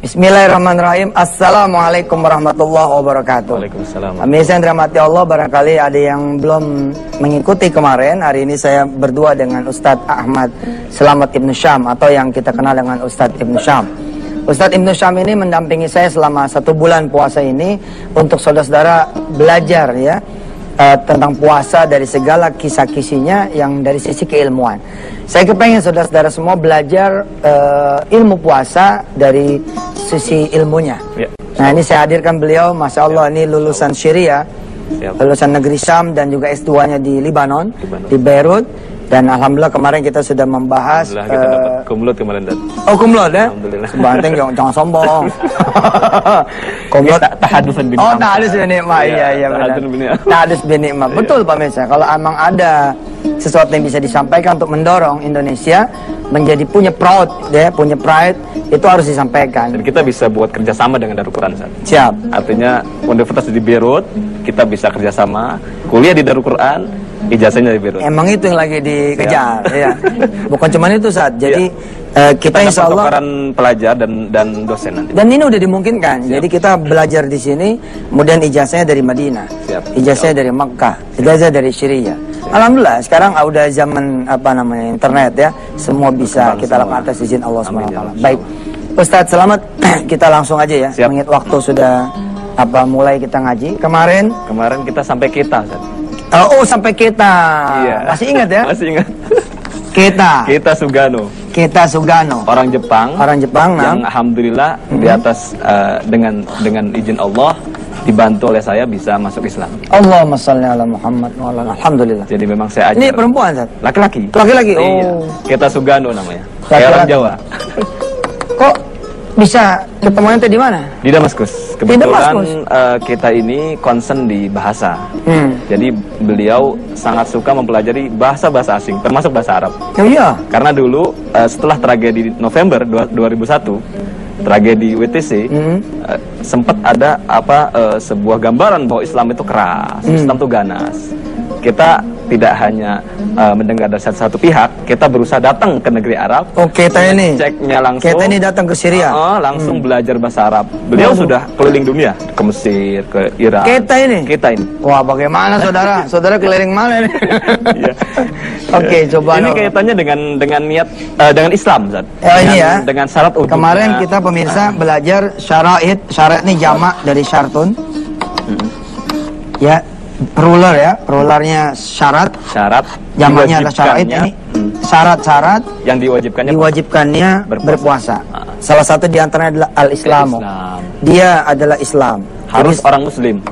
Bismillahirrahmanirrahim. Assalamualaikum warahmatullahi wabarakatuh. Waalaikumsalam. Pemirsa yang dirahmati Allah, barangkali ada yang belum mengikuti kemarin. Hari ini saya berdua dengan Ustadz Ahmad Selamat Ibnu Syam, atau yang kita kenal dengan Ustadz Ibnu Syam. Ustadz Ibnu Syam ini mendampingi saya selama 1 bulan puasa ini untuk saudara-saudara belajar ya tentang puasa dari segala kisah-kisihnya yang dari sisi keilmuan. Saya kepengen saudara-saudara semua belajar ilmu puasa dari sisi ilmunya. Ya. Nah, ini saya hadirkan beliau, Masya Allah, ini lulusan Syria, lulusan negeri Syam, dan juga S2-nya di Libanon, di Beirut. Dan alhamdulillah kemarin kita sudah membahas. Kita dapat kumlot kemarin, Dan. Oh, kumlot ya? Alhamdulillah. Sebanting, jangan sombong. Kumlot tahadusan bin Oh, tahadus bin nikmah. Iya benar. Tahadus bin nikmah. Betul Pak Mesa. Kalau emang ada sesuatu yang bisa disampaikan untuk mendorong Indonesia menjadi punya proud ya, punya pride, itu harus disampaikan. Dan kita bisa buat kerjasama dengan Darul Quran, Ustaz. Siap. Artinya universitas di Beirut, kita bisa kerjasama, kuliah di Darul Quran, ijazahnya di Beirut. Emang itu yang lagi dikejar, ya. Bukan cuma itu, Ustaz. Jadi kita insya Allah pelajar dan dosen nanti. Dan ini udah dimungkinkan. Siap. Jadi kita belajar di sini, kemudian ijazahnya dari Madinah, ijazahnya dari Makkah, ijazah dari Syria. Alhamdulillah sekarang udah zaman internet ya, semua bisa kita lakukan atas izin Allah SWT. Baik, Ustadz Selamat, kita langsung aja ya. Mengingat waktu sudah mulai kita ngaji. Kemarin kita sampai kita, Ustaz. Oh, sampai kita. Iya. Masih ingat ya? Masih ingat. Kita Sugano. Orang Jepang. Yang alhamdulillah di atas dengan izin Allah dibantu oleh saya bisa masuk Islam. Allahumma shalli ala Muhammad wa ala alhamdulillah. Jadi memang saya ajar. Ini perempuan, Ustaz? Laki-laki. Laki-laki. Oh. Iya. Kita Sugano namanya. Kayak orang Jawa. Kok bisa ketemunya di mana? Di Damaskus. Kebetulan kita ini concern di bahasa. Jadi beliau sangat suka mempelajari bahasa-bahasa asing, termasuk bahasa Arab. Oh iya. Karena dulu setelah tragedi November 2001, tragedi WTC, sempat ada sebuah gambaran bahwa Islam itu keras, Islam itu ganas. Kita tidak hanya mendengar dari satu pihak, kita berusaha datang ke negeri Arab. Oh, kita ini ceknya langsung. Kita ini datang ke Syria. Langsung belajar bahasa Arab. Beliau sudah keliling dunia, ke Mesir, ke Irak. Kita ini. Wah, bagaimana saudara? Saudara keliling mana nih? Oke, coba. Ini kaitannya dengan niat dengan Islam, Ustaz. Ini ya. Dengan syarat udhurnya. Kemarin kita pemirsa belajar syarat ini jamak dari syartun. Ya. Rulernya syarat, jamaknya adalah syarat. Ini syarat-syarat yang diwajibkannya berpuasa. Salah satu diantaranya adalah al-Islamu. Dia adalah Islam. Harus orang Muslim.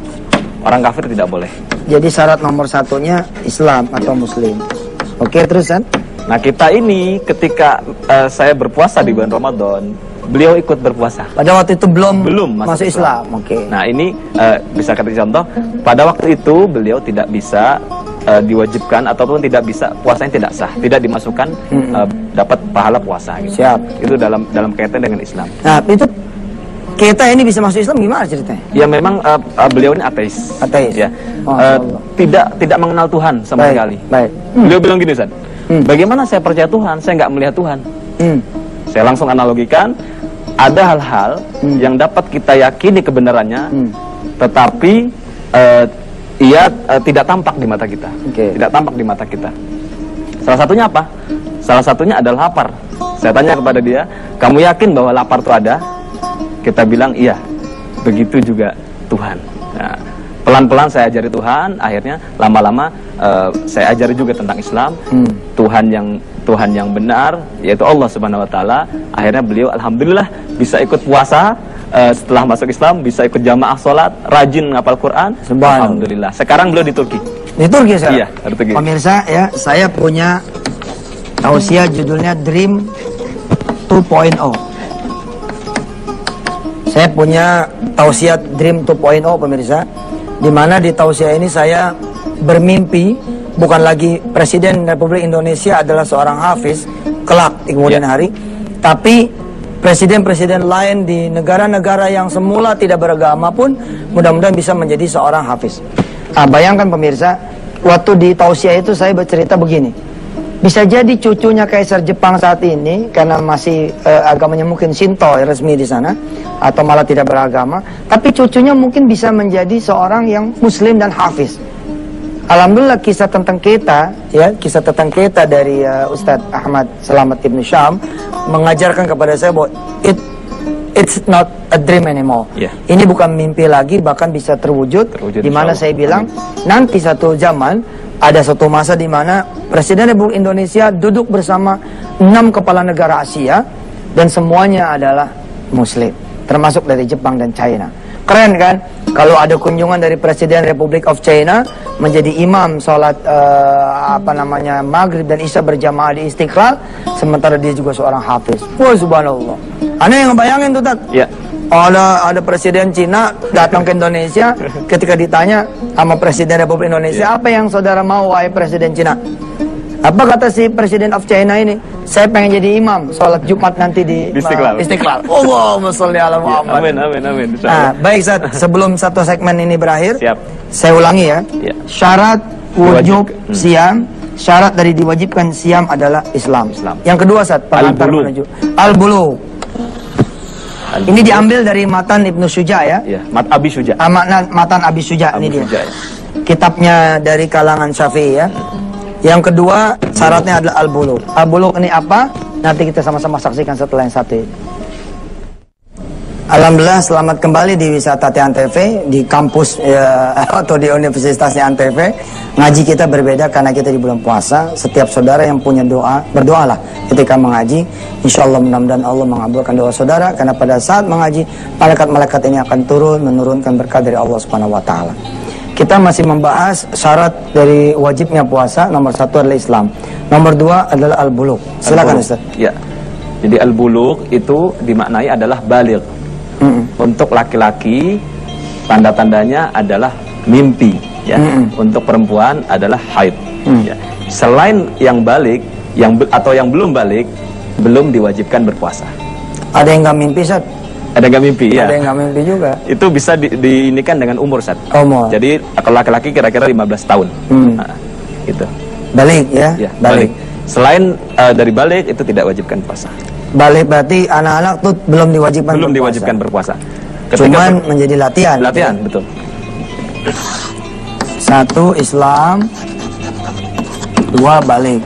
Orang kafir tidak boleh. Jadi syarat nomor satunya Islam atau Muslim. Oke, terusan. Nah, kita ini ketika saya berpuasa di bulan Ramadan, beliau ikut berpuasa. Pada waktu itu belum masuk Islam. Oke. Nah, ini bisa kita contoh. Pada waktu itu beliau tidak bisa diwajibkan ataupun tidak bisa, puasanya tidak sah, tidak dimasukkan dapat pahala puasa. Gitu. Siap. Itu dalam kaitan dengan Islam. Nah, itu kita ini bisa masuk Islam gimana ceritanya? Ya memang beliau ini ateis. Ya. Tidak mengenal Tuhan sama sekali. Baik. Beliau bilang gini, Ustaz. Bagaimana saya percaya Tuhan? Saya nggak melihat Tuhan. Saya langsung analogikan, ada hal-hal yang dapat kita yakini kebenarannya, tetapi ia tidak tampak di mata kita. Tidak tampak di mata kita. Salah satunya apa? Salah satunya adalah lapar. Saya tanya kepada dia, kamu yakin bahwa lapar itu ada? Kita bilang iya. Begitu juga Tuhan. Nah, pelan-pelan saya ajari Tuhan, akhirnya lama-lama saya ajari juga tentang Islam, Tuhan yang benar, yaitu Allah Subhanahu Wa Taala. Akhirnya beliau alhamdulillah bisa ikut puasa, setelah masuk Islam bisa ikut jamaah sholat, rajin ngapal Quran. Alhamdulillah. Sekarang beliau di Turki. Di Turki sekarang? Iya, di Turki. Pemirsa ya, saya punya tausiah judulnya Dream 2.0. Saya punya tausiah Dream 2.0 pemirsa, di mana di tausiah ini saya bermimpi bukan lagi Presiden Republik Indonesia adalah seorang hafiz kelak di kemudian hari, tapi presiden-presiden lain di negara-negara yang semula tidak beragama pun mudah-mudahan bisa menjadi seorang hafiz. Bayangkan pemirsa, waktu di tausiah itu saya bercerita begini, Bisa jadi cucunya Kaisar Jepang saat ini, karena masih agamanya mungkin Shinto resmi di sana, atau malah tidak beragama, tapi cucunya mungkin bisa menjadi seorang yang Muslim dan hafiz. Alhamdulillah kisah tentang kita, ya, kisah tentang kita dari Ustadz Ahmad Selamat Ibnu Syam mengajarkan kepada saya bahwa it's not a dream anymore. Yeah. Ini bukan mimpi lagi, bahkan bisa terwujud. Di mana saya bilang nanti satu zaman ada satu masa di mana Presiden Republik Indonesia duduk bersama 6 kepala negara Asia dan semuanya adalah Muslim, termasuk dari Jepang dan China. Keren kan? Kalau ada kunjungan dari Presiden Republik of China menjadi imam sholat maghrib dan isya berjamaah di Istiqlal, sementara dia juga seorang hafiz. Wah, subhanallah. Aneh yang ngebayangin tuh, Tat. Ya. Ada Presiden Cina datang ke Indonesia, ketika ditanya sama Presiden Republik Indonesia, apa yang saudara mau, wahai Presiden Cina? Apa kata si Presiden of China ini? Saya pengen jadi imam sholat Jumat nanti di Istiqlal. Allahumma sholli ala Muhammad. Amin, amin, amin. Nah, baik, Ustaz. Sebelum satu segmen ini berakhir, siap, saya ulangi ya. Syarat wujub siam, syarat dari diwajibkan siam adalah Islam. Yang kedua, Ustaz, pengantar menuju al-bulugh. Ini diambil dari matan Ibnu Syuja ya. Mat Abi Syuja. Matan Abi Syuja ini dia. Syuja, ya. Kitabnya dari kalangan Syafi'i ya. Yang kedua syaratnya adalah al-bulugh. Al-bulugh ini apa? Nanti kita sama-sama saksikan setelah yang satu ini. Alhamdulillah, selamat kembali di Wisata Antv, di kampus atau di Universitasnya Antv. Ngaji kita berbeda karena kita di bulan puasa. Setiap saudara yang punya doa, berdoalah ketika mengaji. Insya Allah mudah-mudahan Allah mengabulkan doa saudara, karena pada saat mengaji malaikat-malaikat ini akan turun menurunkan berkah dari Allah Subhanahu wa taala. Kita masih membahas syarat dari wajibnya puasa. Nomor 1 adalah Islam. Nomor 2 adalah al-bulugh. Silakan Ustaz. Ya. Jadi al-bulugh itu dimaknai adalah baligh. Untuk laki-laki tanda-tandanya adalah mimpi, ya. Untuk perempuan adalah haid. Ya. Selain yang balik, atau yang belum balik, belum diwajibkan berpuasa. Ada yang nggak mimpi, Ustaz? Ada nggak mimpi, ya. Ada yang nggak mimpi juga. Itu bisa diinikan dengan umur, Ustaz. Umur. Jadi kalau laki-laki kira-kira 15 tahun. Nah, gitu. Balik, ya? Ya, balik. Selain dari balik itu tidak wajibkan puasa. Balik berarti anak-anak tuh belum diwajibkan berpuasa. Cuman menjadi latihan. Latihan, betul. 1 Islam, 2 balik.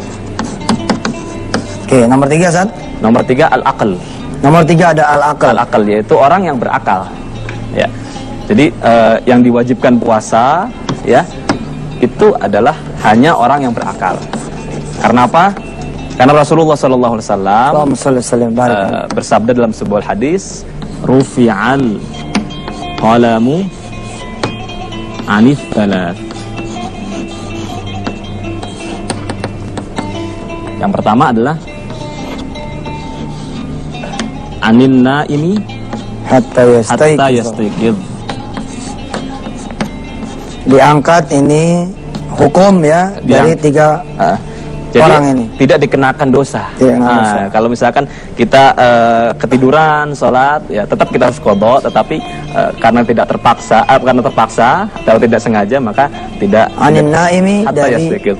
Oke, nomor 3, Ustaz? Nomor 3 al-aql. Nomor 3 ada al-aql. Al-aql yaitu orang yang berakal. Ya. Jadi yang diwajibkan puasa, ya, itu adalah hanya orang yang berakal. Karena apa? Karena Rasulullah SAW bersabda dalam sebuah hadis, rufi'al qalamu anith thalath. Yang pertama adalah anin naimi hatta yastayqidh. Diangkat ini hukum, ya, dari 3 jadi orang ini tidak dikenakan dosa. Kalau misalkan kita ketiduran sholat, ya tetap kita harus qadha, tetapi karena tidak terpaksa, atau tidak sengaja, maka tidak. Anin naimi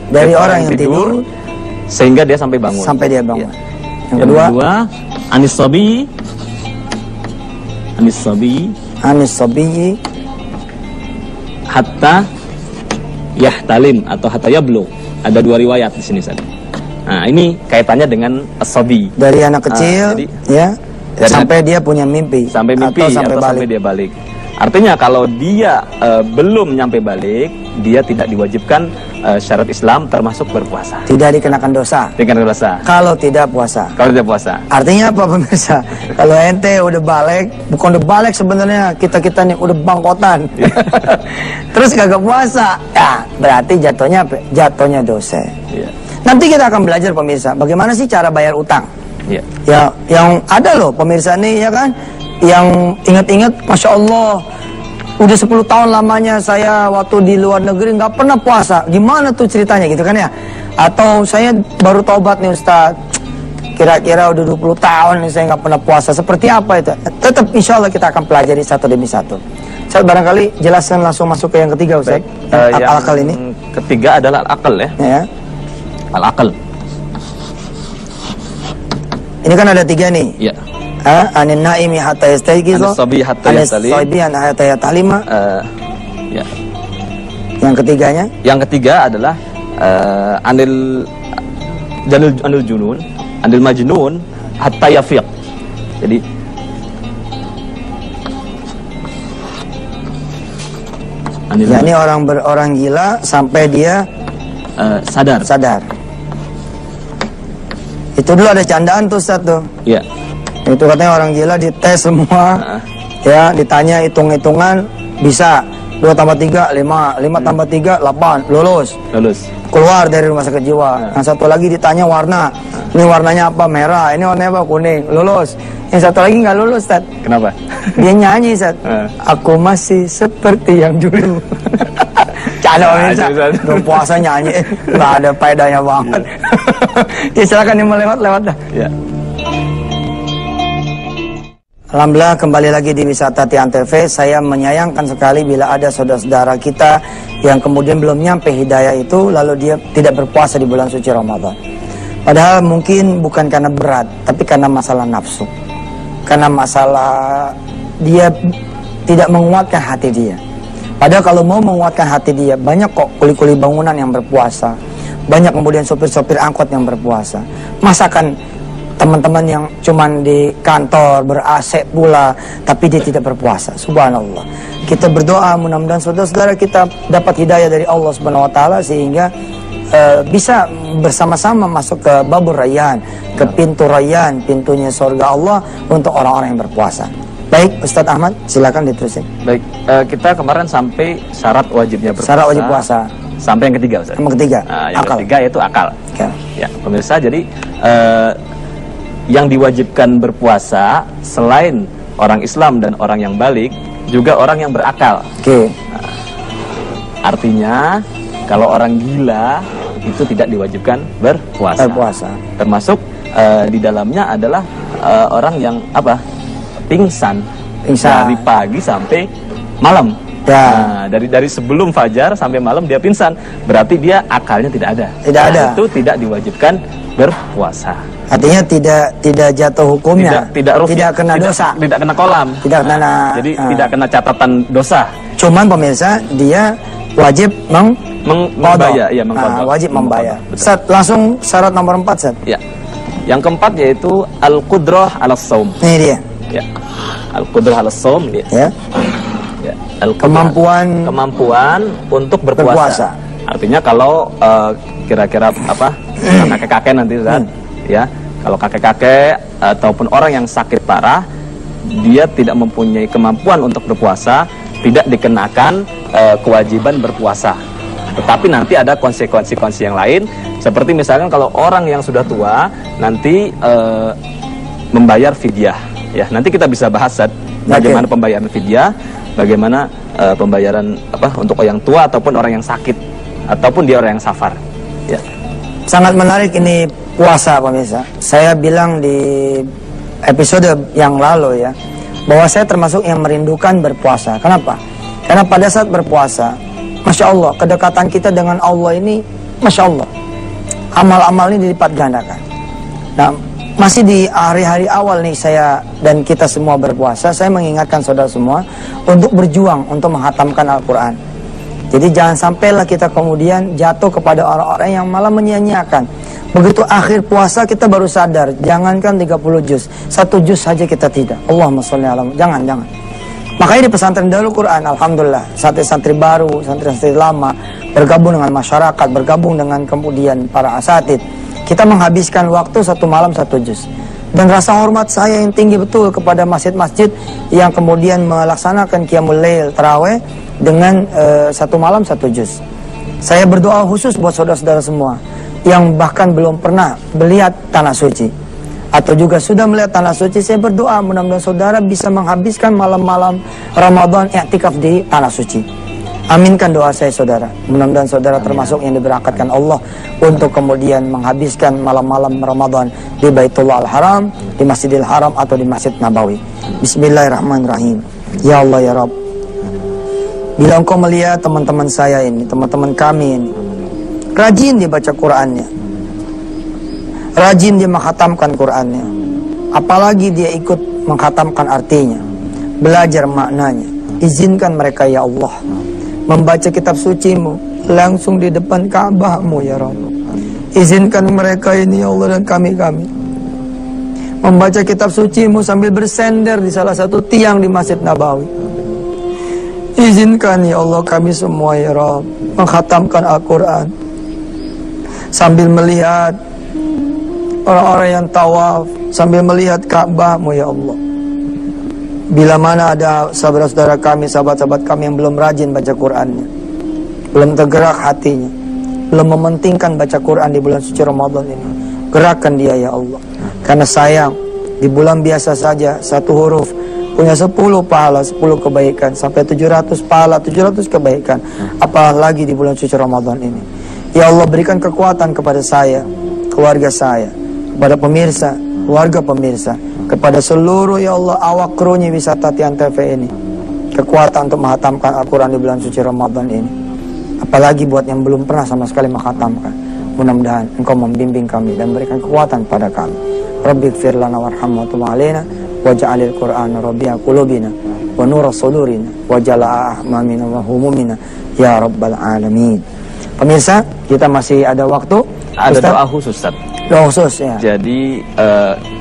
dari orang yang tidur sehingga dia sampai bangun. Ya. Yang kedua, anis sabi hatta yahtalim atau hatta yablugh. Ada 2 riwayat di sini, Ustaz. Nah, ini kaitannya dengan as-sabi. Dari anak kecil, sampai dia punya mimpi. Sampai mimpi atau sampai dia balik. Artinya kalau dia belum nyampe balik, dia tidak diwajibkan syarat Islam termasuk berpuasa. Tidak dikenakan dosa. Dikenakan dosa. Kalau tidak puasa. Kalau tidak puasa. Artinya apa, pemirsa? Kalau ente udah balik, bukan udah balik sebenarnya, kita nih udah bangkotan. Terus kagak puasa, ya berarti jatuhnya dosa. Nanti kita akan belajar, pemirsa, bagaimana sih cara bayar utang. Ya, yang ada loh pemirsa nih, ya kan, yang ingat-ingat, Masya Allah, udah 10 tahun lamanya saya waktu di luar negeri nggak pernah puasa. Gimana tuh ceritanya, gitu kan, ya? Atau saya baru taubat nih, Ustaz, kira-kira udah 20 tahun nih saya nggak pernah puasa. Seperti apa itu? Tetap insya Allah kita akan pelajari satu demi satu. Saya barangkali jelaskan langsung masuk ke yang ketiga, Ustaz. Al-aql ini. Ketiga adalah al-aql, ya. Al-aql. Ini kan ada 3 nih. Ya. Anin naimi hatta yastayqiza. Anis sabi hatta yastali. Hatta yatalima. Ya. Yang ketiganya? Yang ketiga adalah anil junun, anil majnun hatta yafiq. Jadi ini orang gila sampai dia sadar. Itu dulu ada candaan tuh Ustaz tuh. Iya. Itu katanya orang gila dites semua. Ya, ditanya hitung-hitungan bisa 2 tambah 3 5, 5 tambah 3 8, lulus. Keluar dari rumah sakit jiwa. Yang satu lagi ditanya warna. Ini warnanya apa? Merah. Ini warnanya apa? Kuning. Lulus. Yang satu lagi nggak lulus, Ustaz. Kenapa? Dia nyanyi, Ustaz. Aku masih seperti yang dulu. Canda, Ustaz. Belum puasa nyanyi. Nggak ada faedahnya banget. Ya silakan yang mau lewat dah. Ya. Alhamdulillah kembali lagi di Wisata Tian TV. Saya menyayangkan sekali bila ada saudara-saudara kita yang kemudian belum nyampe hidayah itu lalu dia tidak berpuasa di bulan suci Ramadan. Padahal mungkin bukan karena berat, tapi karena masalah nafsu. Karena masalah dia tidak menguatkan hati dia. Padahal kalau mau menguatkan hati dia, banyak kok kuli-kuli bangunan yang berpuasa. Banyak kemudian sopir-sopir angkot yang berpuasa. Masakan teman-teman yang cuman di kantor ber-AC pula tapi dia tidak berpuasa. Subhanallah. Kita berdoa mudah-mudahan saudara-saudara kita dapat hidayah dari Allah Subhanahu wa taala sehingga bisa bersama-sama masuk ke babur rayyan, ke pintu rayyan, pintunya surga Allah untuk orang-orang yang berpuasa. Baik, Ustadz Ahmad, silakan diterusin. Baik, kita kemarin sampai syarat wajibnya berpuasa. Syarat wajib puasa. Sampai yang ketiga, Ustaz. Yang ketiga, yang akal. ketiga yaitu akal. Okay. Ya, pemirsa, jadi yang diwajibkan berpuasa selain orang Islam dan orang yang balik, juga orang yang berakal. Oke. Artinya, kalau orang gila itu tidak diwajibkan berpuasa. Termasuk di dalamnya adalah orang yang pingsan dari pagi sampai malam. Ya. Nah, dari sebelum fajar sampai malam dia pingsan, berarti dia akalnya tidak ada. Tidak ada. Itu tidak diwajibkan berpuasa. Artinya tidak jatuh hukumnya. Tidak kena dosa. Tidak kena kolam. Tidak kena. Jadi tidak kena catatan dosa. Cuman pemirsa dia wajib membayar, ya, wajib membayar. Ustaz, langsung syarat nomor 4, Ustaz. Ya. Yang keempat yaitu al-qudrah 'alas shaum. Ini dia. Ya. Al-qudrah 'alas shaum dia. Ya. Ya. Kemampuan untuk berpuasa. Artinya kalau kira-kira kakek-kakek nanti Ustaz, ya. Kalau kakek-kakek ataupun orang yang sakit parah, dia tidak mempunyai kemampuan untuk berpuasa, tidak dikenakan kewajiban berpuasa. Tetapi nanti ada konsekuensi yang lain, seperti misalkan kalau orang yang sudah tua nanti membayar fidyah. Ya, nanti kita bisa bahas bagaimana pembayaran fidyah, bagaimana pembayaran untuk yang tua ataupun orang yang sakit ataupun dia orang yang safar. Ya. Sangat menarik ini puasa pemirsa. Saya bilang di episode yang lalu ya, bahwa saya termasuk yang merindukan berpuasa. Kenapa? Karena pada saat berpuasa, Masya Allah, kedekatan kita dengan Allah ini, Masya Allah, amal-amal ini dilipat gandakan. Nah, masih di hari-hari awal nih saya dan kita semua berpuasa, saya mengingatkan saudara semua untuk berjuang untuk menghatamkan Al-Quran. Jadi jangan sampailah kita kemudian jatuh kepada orang-orang yang malah menyia-nyiakan. Begitu akhir puasa kita baru sadar, jangankan 30 juz, 1 juz saja kita tidak. Allahumma sholli ala Muhammad. Jangan. Makanya di pesantren Darul Quran, alhamdulillah, santri-santri baru, santri-santri lama bergabung dengan masyarakat, bergabung dengan kemudian para asatid. Kita menghabiskan waktu 1 malam 1 juz. Dan rasa hormat saya yang tinggi betul kepada masjid-masjid yang kemudian melaksanakan qiyamul lail, tarawih dengan 1 malam 1 juz. Saya berdoa khusus buat saudara-saudara semua yang bahkan belum pernah melihat tanah suci atau juga sudah melihat tanah suci. Saya berdoa mudah-mudahan saudara bisa menghabiskan malam-malam Ramadan i'tikaf di tanah suci. Aminkan doa saya saudara. Mudah-mudahan saudara termasuk yang diberangkatkan Allah untuk kemudian menghabiskan malam-malam Ramadan di Baitullah Al-Haram, di Masjidil Haram atau di Masjid Nabawi. Bismillahirrahmanirrahim. Ya Allah ya Rabb, bila engkau melihat teman-teman saya ini, teman-teman kami ini, rajin dia baca Qur'annya, rajin dia menghatamkan Qur'annya, apalagi dia ikut mengkhatamkan artinya, belajar maknanya. Izinkan mereka ya Allah membaca kitab suci-Mu langsung di depan Ka'bah-Mu ya Rabb. Izinkan mereka ini ya Allah dan kami-kami membaca kitab suci-Mu sambil bersender di salah satu tiang di Masjid Nabawi. Izinkan ya Allah kami semua ya Rabb mengkhatamkan Al-Quran sambil melihat orang-orang yang tawaf, sambil melihat Ka'bah-Mu ya Allah. Bila mana ada saudara-saudara kami, sahabat-sahabat kami yang belum rajin baca Qur'annya, belum tergerak hatinya, belum mementingkan baca Qur'an di bulan suci Ramadan ini, gerakkan dia ya Allah. Karena sayang, di bulan biasa saja satu huruf punya 10 pahala, 10 kebaikan, sampai 700 pahala, 700 kebaikan. Apalagi di bulan suci Ramadan ini. Ya Allah, berikan kekuatan kepada saya, keluarga saya, kepada pemirsa, keluarga pemirsa, kepada seluruh ya Allah awak krunya Wisata Tian TV ini, kekuatan untuk menghatamkan Al-Quran di bulan suci Ramadan ini. Apalagi buat yang belum pernah sama sekali menghatamkan, mudah-mudahan Engkau membimbing kami dan berikan kekuatan pada kami. Rabbighfir lana warhamna wa tub alaina waj'alil Qur'ana rabi'a qulubina wa nura sudurina wa jalaa ahmamina wa humumina ya rabbal alamin. Pemirsa, kita masih ada waktu. Ada doa khusus, Ustaz. Doa khusus ya. Jadi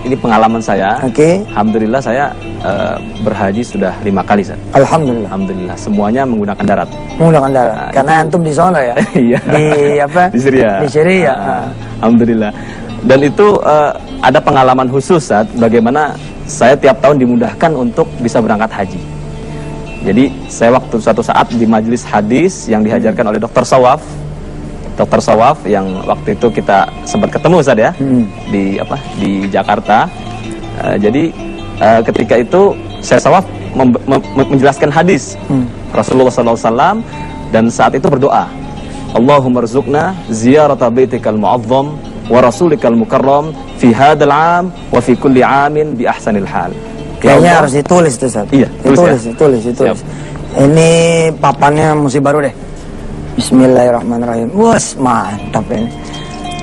ini pengalaman saya. Oke. Alhamdulillah saya berhaji sudah 5 kali, Ustaz. Alhamdulillah. Alhamdulillah. Semuanya menggunakan darat. Menggunakan darat. Karena antum di sana ya. Iya. Di apa? Di Syria. Di Syria. Alhamdulillah. Dan itu ada pengalaman khusus, Ustaz, bagaimana saya tiap tahun dimudahkan untuk bisa berangkat haji. Jadi saya waktu suatu saat di majelis hadis yang dihajarkan oleh Dr. Sawaf yang waktu itu kita sempat ketemu, Ustaz ya, di Jakarta. Jadi ketika itu saya Sawaf menjelaskan hadis Rasulullah SAW dan saat itu berdoa, Allahumma rzuqna ziyarata baitikal mu'azzam wa rasulikal mukarram fi hadzal 'am wa fi kulli 'amin bi ahsanil hal. Kayaknya harus ditulis tuh, Ustaz. Iya, ditulis. Ini papannya mesti baru deh. Bismillahirrahmanirrahim. Wes, mantap ini.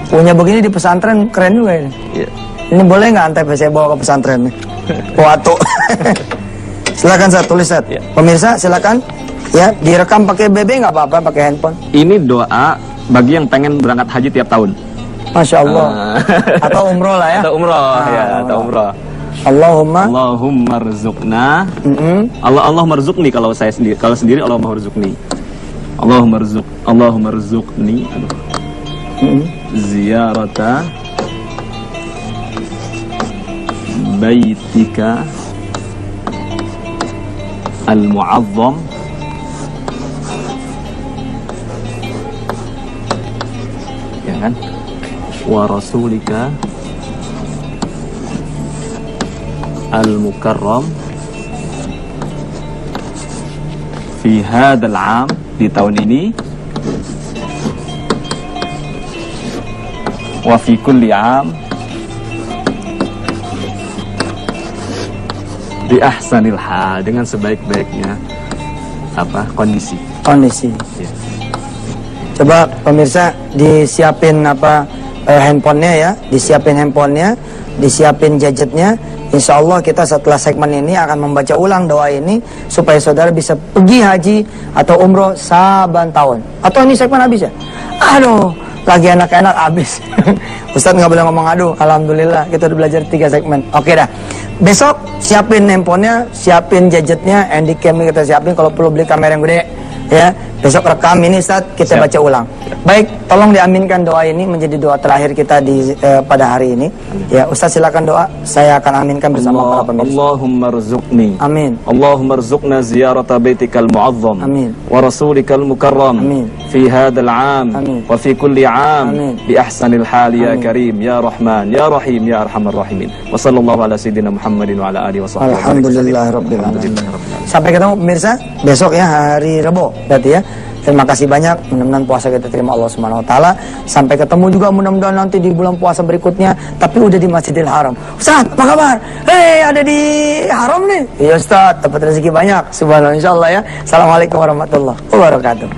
Punya begini di pesantren keren juga ini. Iya. Ini boleh nggak Antep saya bawa ke pesantren nih? Waktu. Silakan saya tulis, Ustaz. Ya. Pemirsa silakan. Ya, direkam pakai BB nggak apa-apa, pakai handphone. Ini doa bagi yang pengen berangkat haji tiap tahun. Masya Allah. Atau umroh lah ya. Atau umroh, atau umroh. Allahumma rzuqna. Allahumma rzuqni kalau saya sendiri. Kalau sendiri Allahumma rzuqni. Allahumma rzuqni. Ziyarata baitika al-mu'azzam ya kan, wa rasulika al-mukarram fi hadzal 'am, di tahun ini, wa fi kulli 'am bi ahsanil hal, dengan sebaik-baiknya kondisi. Ya. Coba pemirsa disiapin handphonenya ya, disiapin gadgetnya. Insya Allah kita setelah segmen ini akan membaca ulang doa ini supaya saudara bisa pergi haji atau umroh saban tahun. Atau ini segmen habis ya? Aduh, lagi enak-enak habis. Ustadz nggak boleh ngomong aduh. Alhamdulillah kita udah belajar 3 segmen. Oke dah. Besok siapin handphonenya, siapin gadgetnya, handycamnya kita siapin. Kalau perlu beli kamera yang gede ya. Besok rekam ini Ustadz, kita baca ulang. Baik, tolong diaminkan doa ini menjadi doa terakhir kita pada hari ini. Ya, Ustadz silakan doa. Saya akan aminkan bersama para pemirsa. Allahumma rzuqni. Amin. Allahumma rzuqna ziyarata baitikal mu'azzam. Amin. Wa rasulikal mukarram. Amin. Fi hadzal 'am. Amin. Wa fi kulli 'am. Amin. Bi ahsanil hal ya karim ya rahman ya rahim ya arhamar rahimin. Wa sallallahu ala sayyidina Muhammadin wa ala alihi wa sahbihi. Alhamdulillahirabbil alamin. Sampai ketemu pemirsa besok ya, hari Rabu berarti ya. Terima kasih banyak, mudah-mudahan puasa kita terima Allah Subhanahu wa taala. Sampai ketemu juga mudah-mudahan nanti di bulan puasa berikutnya, tapi udah di Masjidil Haram. Ustaz, apa kabar? Hei, ada di Haram nih. Iya Ustaz, dapat rezeki banyak. Subhanallah, insyaallah ya. Assalamualaikum warahmatullahi wabarakatuh.